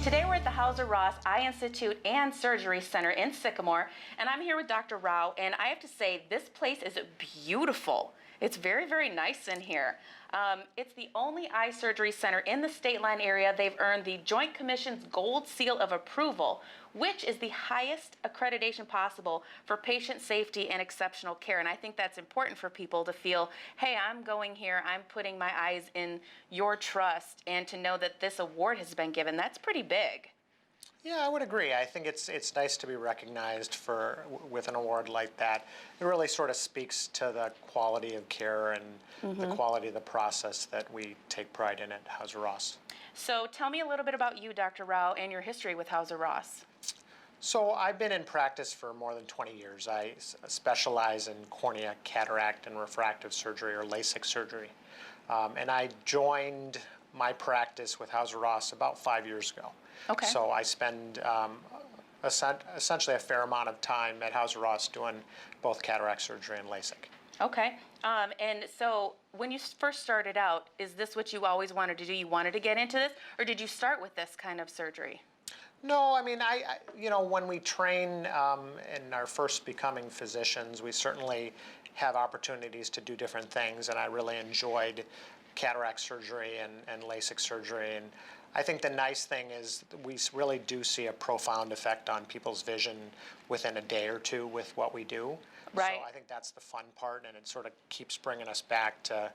Today we're at the Hauser Eye Institute and Surgery Center in Sycamore, and I'm here with Dr. Rao, and I have to say this place is beautiful. It's very, very nice in here. It's the only eye surgery center in the State Line area. They've earned the Joint Commission's Gold Seal of Approval, which is the highest accreditation possible for patient safety and exceptional care. And I think that's important for people to feel, hey, I'm going here, I'm putting my eyes in your trust, and to know that this award has been given. That's pretty big. Yeah, I would agree. I think it's nice to be recognized with an award like that. It really sort of speaks to the quality of care and the quality of the process that we take pride in at Hauser Ross. So tell me a little bit about you, Dr. Rao, and your history with Hauser Ross. So I've been in practice for more than 20 years. I specialize in cornea, cataract, and refractive surgery, or LASIK surgery. And I joined my practice with Hauser Ross about 5 years ago. Okay. So I spend essentially a fair amount of time at Hauser Ross doing both cataract surgery and LASIK. Okay. And so when you first started out, is this what you always wanted to do? You wanted to get into this, or did you start with this kind of surgery? No, I mean, when we train and are first becoming physicians, we certainly have opportunities to do different things, and I really enjoyed cataract surgery and LASIK surgery. And I think the nice thing is we really do see a profound effect on people's vision within a day or two with what we do. Right. So I think that's the fun part, and it sort of keeps bringing us back to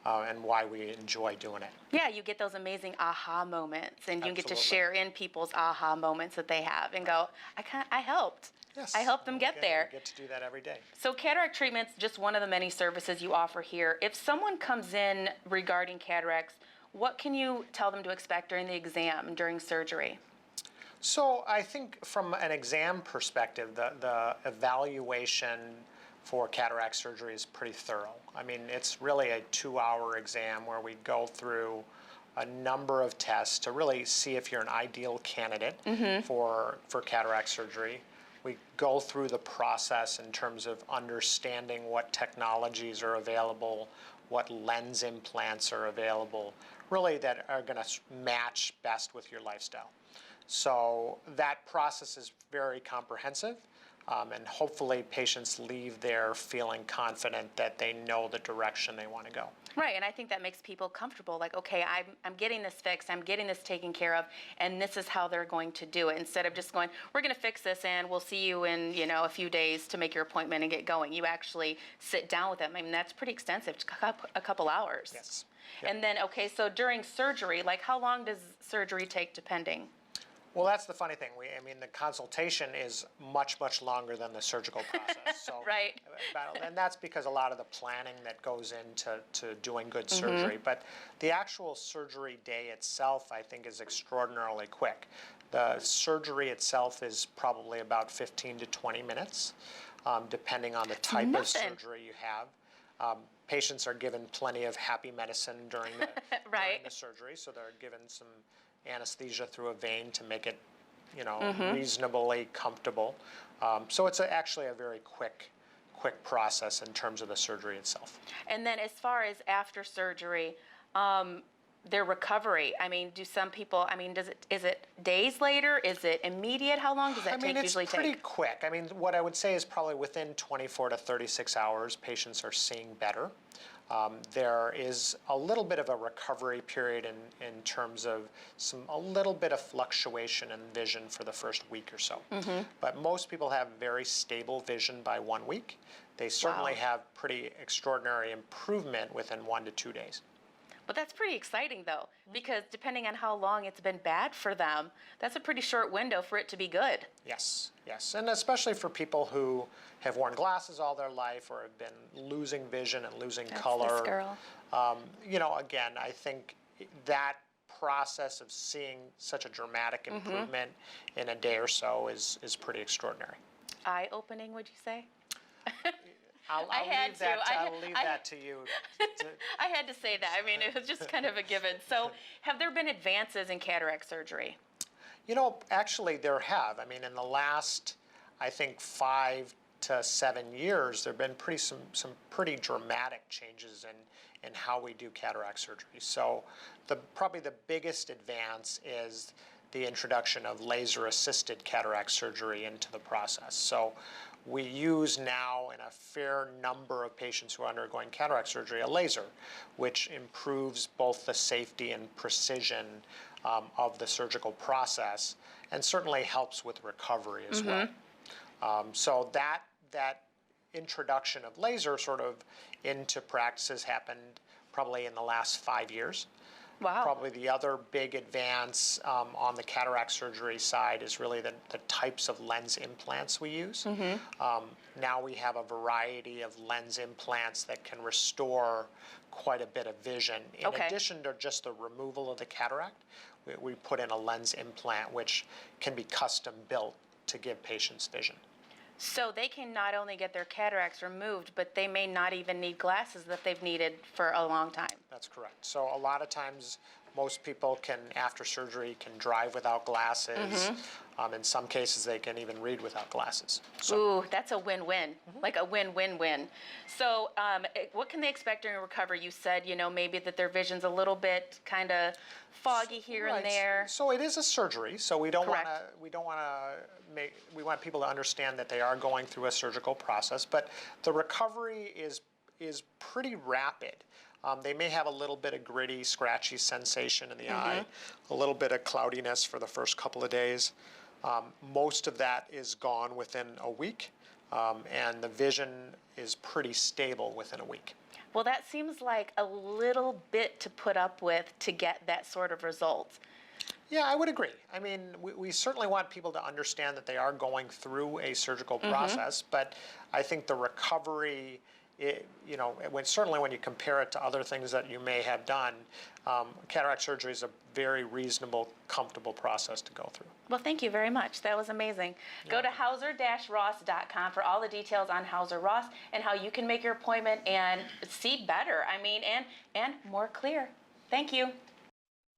and why we enjoy doing it. Yeah, you get those amazing aha moments, and you Absolutely. get to share in people's aha moments that they have and go, I helped. Yes. I helped them get there. We get to do that every day. So cataract treatment's just one of the many services you offer here. If someone comes in regarding cataracts, what can you tell them to expect during the exam and during surgery? So I think from an exam perspective, the evaluation for cataract surgery is pretty thorough. I mean, it's really a 2-hour exam where we go through a number of tests to really see if you're an ideal candidate for cataract surgery. We go through the process in terms of understanding what technologies are available, what lens implants are available, really that are going to match best with your lifestyle. So that process is very comprehensive, and hopefully patients leave there feeling confident that they know the direction they want to go. Right, and I think that makes people comfortable, like, okay, I'm getting this fixed, I'm getting this taken care of, and this is how they're going to do it, instead of just going, we're going to fix this and we'll see you in, a few days to make your appointment and get going. You actually sit down with them. I mean, that's pretty extensive, a couple hours. Yes. Yep. And then, okay, so during surgery, like how long does surgery take depending? Well, that's the funny thing. The consultation is much, much longer than the surgical process. So, Right. And that's because a lot of the planning that goes into doing good surgery. But the actual surgery day itself, I think, is extraordinarily quick. The surgery itself is probably about 15 to 20 minutes, depending on the type of surgery you have. Patients are given plenty of happy medicine during the, Right. during the surgery, so they're given some anesthesia through a vein to make it, reasonably comfortable. So it's actually a very quick process in terms of the surgery itself. And then as far as after surgery, their recovery, do some people, is it days later? Is it immediate? How long does that usually take? It's pretty quick. What I would say is probably within 24 to 36 hours, patients are seeing better. There is a little bit of a recovery period in terms of a little bit of fluctuation in vision for the first week or so. But most people have very stable vision by 1 week. They certainly have pretty extraordinary improvement within 1 to 2 days. But that's pretty exciting, though, because depending on how long it's been bad for them, that's a pretty short window for it to be good. Yes, yes, and especially for people who have worn glasses all their life or have been losing vision and losing color. This girl. Again, I think that process of seeing such a dramatic improvement in a day or so is pretty extraordinary. Eye-opening, would you say? I'll leave that to you. I had to say that. It was just kind of a given. So have there been advances in cataract surgery? Actually there have. In the last, I think, 5 to 7 years, there have been some pretty dramatic changes in how we do cataract surgery. So probably the biggest advance is the introduction of laser-assisted cataract surgery into the process. So we use now in a fair number of patients who are undergoing cataract surgery a laser, which improves both the safety and precision of the surgical process, and certainly helps with recovery as well. So that introduction of laser sort of into practices happened probably in the last 5 years. Wow. Probably the other big advance on the cataract surgery side is really the types of lens implants we use. Now we have a variety of lens implants that can restore quite a bit of vision. In addition to just the removal of the cataract, we put in a lens implant which can be custom built to give patients vision. So they can not only get their cataracts removed, but they may not even need glasses that they've needed for a long time. That's correct. So a lot of times, most people can, after surgery, can drive without glasses. In some cases, they can even read without glasses. So, Ooh, that's a win-win, like a win-win-win. So what can they expect during recovery? You said, maybe that their vision's a little bit kind of foggy here and there. So it is a surgery. So we don't want Correct. to. We want people to understand that they are going through a surgical process, but the recovery is pretty rapid. They may have a little bit of gritty, scratchy sensation in the eye, a little bit of cloudiness for the first couple of days. Most of that is gone within a week, and the vision is pretty stable within a week. Well, that seems like a little bit to put up with to get that sort of result. Yeah, I would agree. I mean, we certainly want people to understand that they are going through a surgical process, but I think the recovery, certainly when you compare it to other things that you may have done, cataract surgery is a very reasonable, comfortable process to go through. Well, thank you very much. That was amazing. Go to Hauser-Ross.com for all the details on Hauser Ross and how you can make your appointment and see better. I mean, and more clear. Thank you.